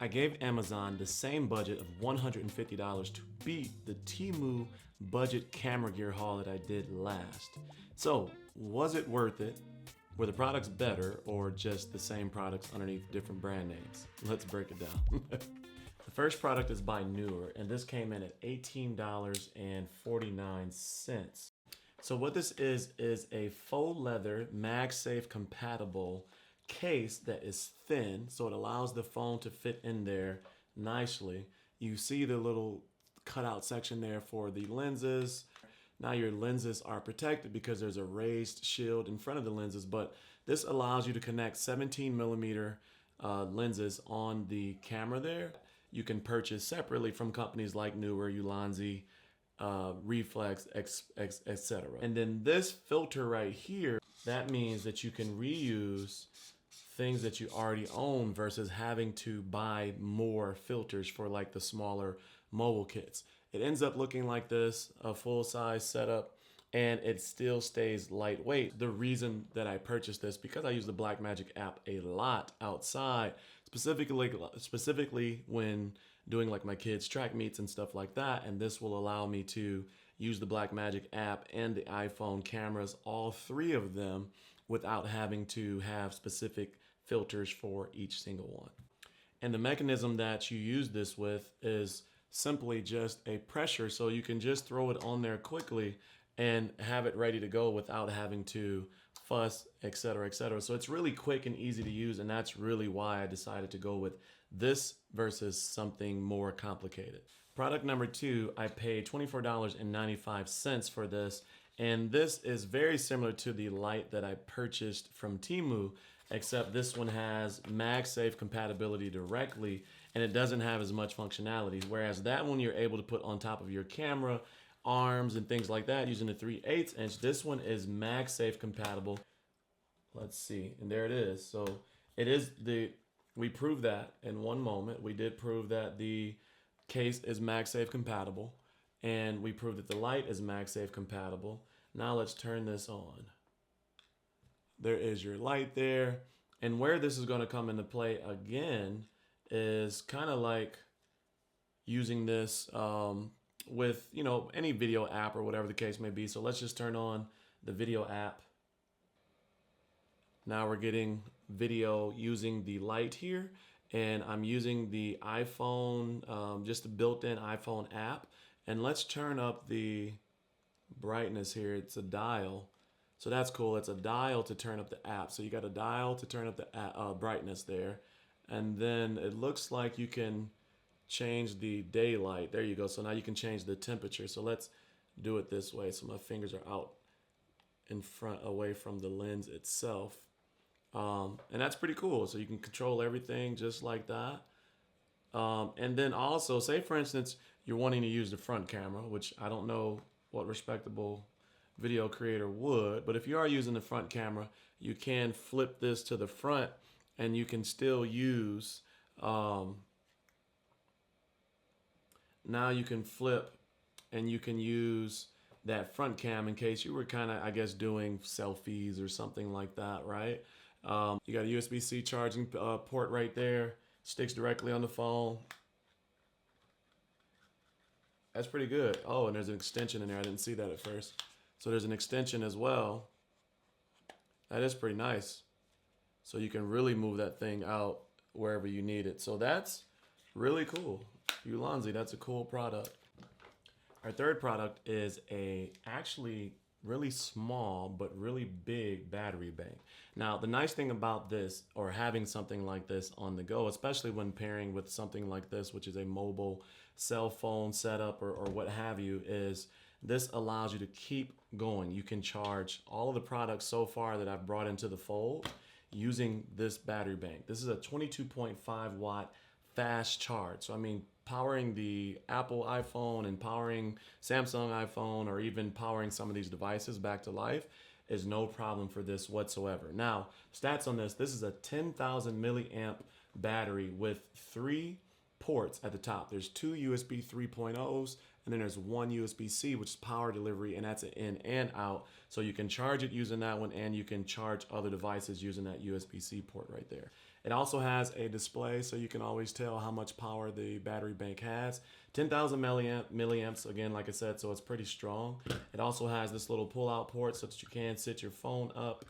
I gave Amazon the same budget of $150 to beat the Temu budget camera gear haul that I did last. So, was it worth it? Were the products better or just the same products underneath different brand names? Let's break it down. The first product is by Newer, and this came in at $18.49. So what this is a faux leather MagSafe compatible case that is thin, so it allows the phone to fit in there nicely. You see the little cutout section there for the lenses. Now your lenses are protected because there's a raised shield in front of the lenses, but this allows you to connect 17mm lenses on the camera there. You can purchase separately from companies like Newer, Ulanzi, Reflex, etc. And then this filter right here, that means that you can reuse things that you already own versus having to buy more filters for like the smaller mobile kits. It ends up looking like this, a full-size setup, and it still stays lightweight. The reason that I purchased this, because I use the Blackmagic app a lot outside, specifically when doing like my kids' track meets and stuff like that, and this will allow me to use the Blackmagic app and the iPhone cameras, all three of them, without having to have specific filters for each single one. And the mechanism that you use this with is simply just a pressure, so you can just throw it on there quickly and have it ready to go without having to fuss, etc., etc. So it's really quick and easy to use, and that's really why I decided to go with this versus something more complicated. Product number 2, I paid $24.95 for this, and this is very similar to the light that I purchased from Temu, except this one has MagSafe compatibility directly, and it doesn't have as much functionality, whereas that one you're able to put on top of your camera, arms, and things like that using the 3/8 inch. This one is MagSafe compatible. Let's see, and there it is. So it is we proved that in one moment. We did prove that the case is MagSafe compatible, and we proved that the light is MagSafe compatible. Now let's turn this on. There is your light there. And where this is going to come into play again is kind of like using this with, you know, any video app or whatever the case may be. So let's just turn on the video app. Now we're getting video using the light here, and I'm using the iPhone, just the built-in iPhone app. And let's turn up the brightness here. It's a dial. So that's cool. It's a dial to turn up the app. So you got a dial to turn up the brightness there. And then it looks like you can change the daylight. There you go. So now you can change the temperature. So let's do it this way. So my fingers are out in front, away from the lens itself. And that's pretty cool. So you can control everything just like that. And then also, say for instance, you're wanting to use the front camera, which I don't know what respectable video creator would, but if you are using the front camera, you can flip this to the front and you can still use, now you can flip and you can use that front cam in case you were kind of, I guess, doing selfies or something like that, right? You got a USB-C charging port right there, sticks directly on the phone. That's pretty good. Oh, and there's an extension in there. I didn't see that at first. So there's an extension as well. That is pretty nice. So you can really move that thing out wherever you need it. So that's really cool. Ulanzi, that's a cool product. Our third product is a actually really small but really big battery bank. Now, the nice thing about this, or having something like this on the go, especially when pairing with something like this, which is a mobile cell phone setup or what have you, is this allows you to keep going. You can charge all of the products so far that I've brought into the fold using this battery bank. This is a 22.5 watt fast charge. So I mean, powering the Apple iPhone and powering Samsung iPhone, or even powering some of these devices back to life, is no problem for this whatsoever. Now, stats on this: this is a 10,000 milliamp battery with 3 ports at the top. There's 2 USB 3.0s, and then there's 1 USB-C, which is power delivery, and that's an in and out. So you can charge it using that one, and you can charge other devices using that USB-C port right there. It also has a display, so you can always tell how much power the battery bank has. 10,000 milliamps, again, like I said, so it's pretty strong. It also has this little pull-out port so that you can sit your phone up.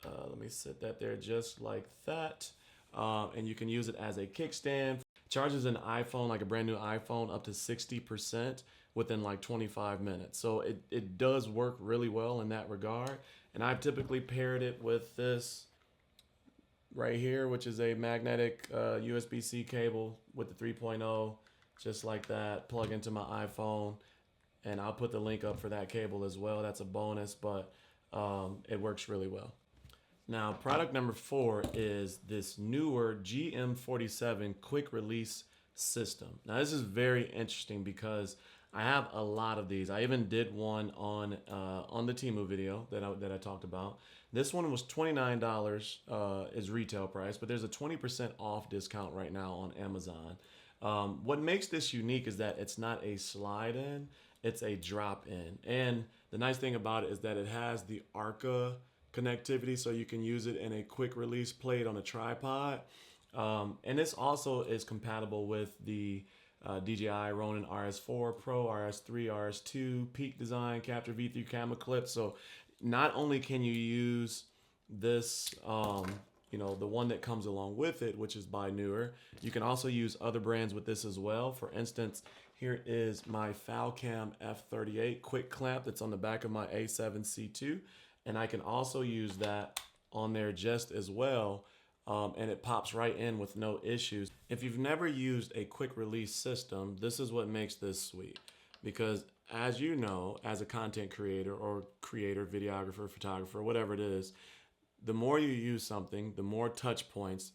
Let me set that there just like that. And you can use it as a kickstand. Charges an iPhone, like a brand new iPhone, up to 60% within like 25 minutes. So it does work really well in that regard. And I've typically paired it with this right here, which is a magnetic USB-C cable with the 3.0, just like that, plug into my iPhone. And I'll put the link up for that cable as well. That's a bonus, but it works really well. Now, product number 4 is this newer GM47 quick release system. Now, this is very interesting because I have a lot of these. I even did one on the Temu video that I talked about. This one was $29 is retail price, but there's a 20% off discount right now on Amazon. What makes this unique is that it's not a slide in, it's a drop in. And the nice thing about it is that it has the ARCA connectivity, so you can use it in a quick release plate on a tripod. And this also is compatible with the DJI Ronin RS4 Pro, RS3, RS2, Peak Design, Capture V3 camera clips. So not only can you use this, the one that comes along with it, which is by Newer, you can also use other brands with this as well. For instance, here is my Falcam F38 quick clamp that's on the back of my A7C2. And I can also use that on there just as well. And it pops right in with no issues. If you've never used a quick release system, this is what makes this sweet. Because as you know, as a content creator or creator, videographer, photographer, whatever it is, the more you use something, the more touch points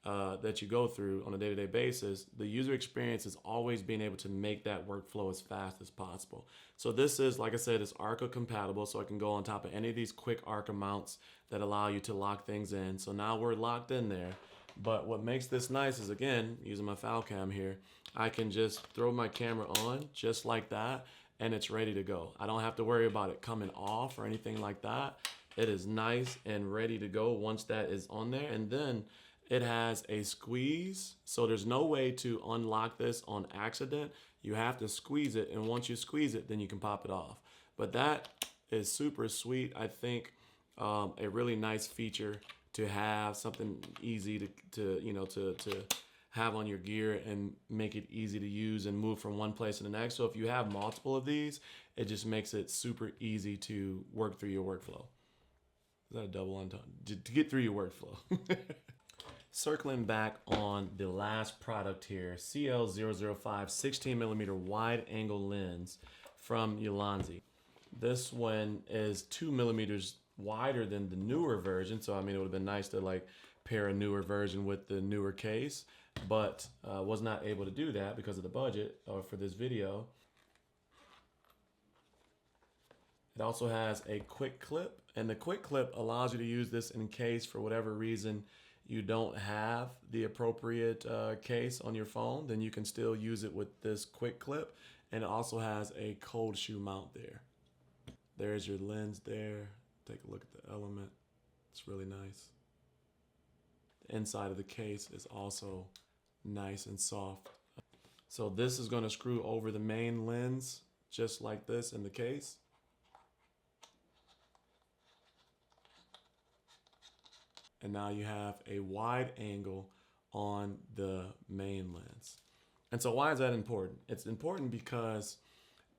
that you go through on a day-to-day basis, the user experience is always being able to make that workflow as fast as possible. So this is, like I said, it's ARCA compatible, so I can go on top of any of these quick ARCA mounts that allow you to lock things in. So now we're locked in there. But what makes this nice is, again, using my Falcam here, I can just throw my camera on just like that, and it's ready to go. I don't have to worry about it coming off or anything like that. It is nice and ready to go once that is on there. And then it has a squeeze, so there's no way to unlock this on accident. You have to squeeze it, and once you squeeze it, then you can pop it off. But that is super sweet. I think a really nice feature to have, something easy to have on your gear and make it easy to use and move from one place to the next. So if you have multiple of these, it just makes it super easy to work through your workflow. Is that a double entendre? To get through your workflow. Circling back on the last product here, CL005 16mm wide angle lens from Ulanzi. This one is 2 millimeters wider than the newer version, so I mean it would have been nice to like pair a newer version with the newer case, but was not able to do that because of the budget for this video. It also has a quick clip, and the quick clip allows you to use this in case for whatever reason you don't have the appropriate case on your phone, then you can still use it with this quick clip. And it also has a cold shoe mount there. There's your lens there. Take a look at the element. It's really nice. The inside of the case is also nice and soft. So this is going to screw over the main lens just like this in the case. And now you have a wide angle on the main lens. And so why is that important? It's important because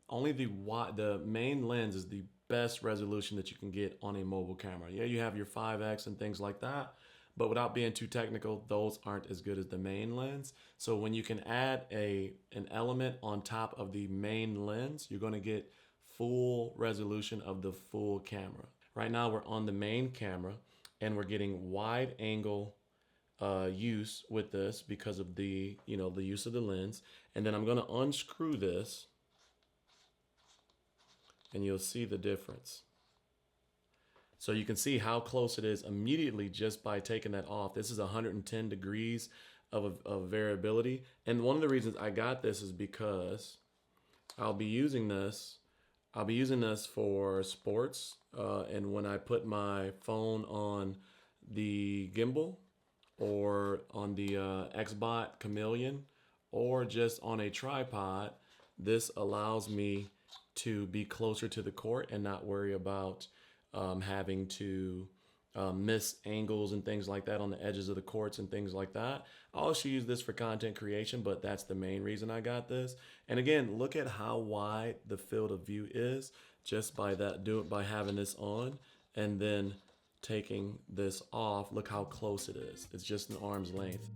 only the main lens is the best resolution that you can get on a mobile camera. Yeah, you have your 5X and things like that, but without being too technical, those aren't as good as the main lens. So when you can add an element on top of the main lens, you're gonna get full resolution of the full camera. Right now we're on the main camera, and we're getting wide angle use with this because of the use of the lens. And then I'm going to unscrew this, and you'll see the difference. So you can see how close it is immediately just by taking that off. This is 110 degrees of variability. And one of the reasons I got this is because I'll be using this for sports, and when I put my phone on the gimbal, or on the Xbot Chameleon, or just on a tripod, this allows me to be closer to the court and not worry about having to miss angles and things like that on the edges of the courts and things like that. I also use this for content creation, but that's the main reason I got this. And again, look at how wide the field of view is just by by having this on and then taking this off. Look how close it is. It's just an arm's length.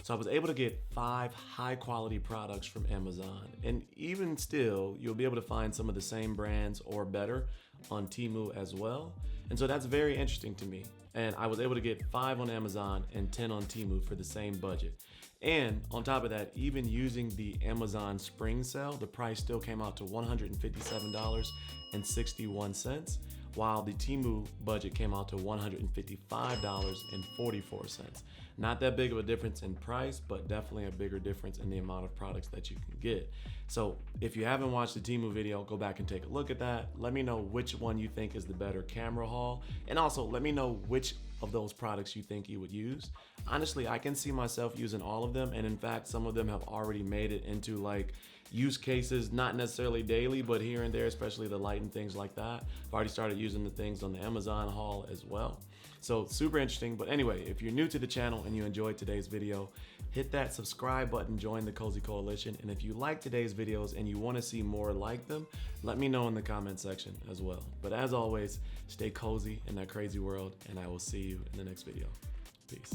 So I was able to get 5 high quality products from Amazon. And even still, you'll be able to find some of the same brands or better on Temu as well. And so that's very interesting to me. And I was able to get 5 on Amazon and 10 on Temu for the same budget. And on top of that, even using the Amazon Spring Sale, the price still came out to $157.61, while the Temu budget came out to $155.44. Not that big of a difference in price, but definitely a bigger difference in the amount of products that you can get. So if you haven't watched the Temu video, go back and take a look at that. Let me know which one you think is the better camera haul. And also let me know which of those products you think you would use. Honestly, I can see myself using all of them. And in fact, some of them have already made it into like use cases, not necessarily daily, but here and there, especially the light and things like that. I've already started using the things on the Amazon haul as well. So super interesting. But anyway, if you're new to the channel and you enjoyed today's video, hit that subscribe button, join the Cozy Coalition. And if you like today's videos and you want to see more like them, let me know in the comment section as well. But as always, stay cozy in that crazy world, and I will see you in the next video. Peace.